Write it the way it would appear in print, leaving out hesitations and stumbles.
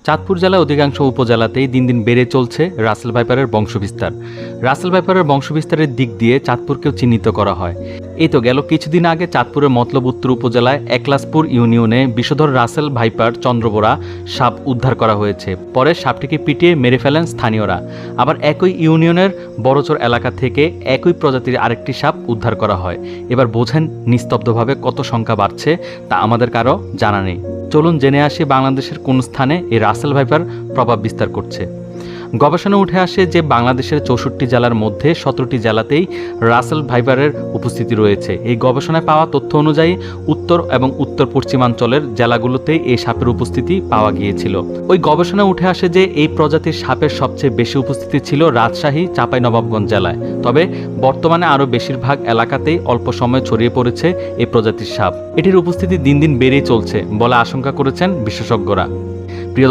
চাঁদপুর জেলার অধিকাংশ উপজেলাতেই দিন দিন বেড়ে চলছে রাসেল ভাইপারের বংশবিস্তার। রাসেল ভাইপারের বংশবিস্তারের দিক দিয়ে চাঁদপুরকেও চিহ্নিত করা হয়। এই তো গেল কিছুদিন আগে চাঁদপুরের মতলব উত্তর উপজেলায় একলাসপুর ইউনিয়নে বিষধর রাসেল ভাইপার চন্দ্রবোরা সাপ উদ্ধার করা হয়েছে। পরে সাপটিকে পিটিয়ে মেরে ফেলেন স্থানীয়রা। আবার একই ইউনিয়নের বড়চর এলাকা থেকে একই প্রজাতির আরেকটি সাপ উদ্ধার করা হয়। এবার বোঝেন নিস্তব্ধভাবে কত সংখ্যা বাড়ছে তা আমাদের কারো জানা নেই। চলুন জেনে আসি বাংলাদেশের কোন স্থানে এই রাসেল ভাইপার প্রভাব বিস্তার করছে। গবেষণা উঠে আসে যে বাংলাদেশের 64 জেলার মধ্যে 17টি জেলাতেই রাসেল ভাইপারের উপস্থিতি রয়েছে। এই গবেষণায় পাওয়া তথ্য অনুযায়ী উত্তর এবং উত্তর পশ্চিমাঞ্চলের জেলাগুলোতেই এই সাপের উপস্থিতি পাওয়া গিয়েছিল। ওই গবেষণায় উঠে আসে যে এই প্রজাতির সাপের সবচেয়ে বেশি উপস্থিতি ছিল রাজশাহী, চাঁপাইনবাবগঞ্জ জেলায়। তবে বর্তমানে আরও বেশিরভাগ এলাকাতেই অল্প সময়ে ছড়িয়ে পড়েছে এই প্রজাতির সাপ। এটির উপস্থিতি দিন দিন বেড়েই চলছে বলে আশঙ্কা করেছেন বিশেষজ্ঞরা।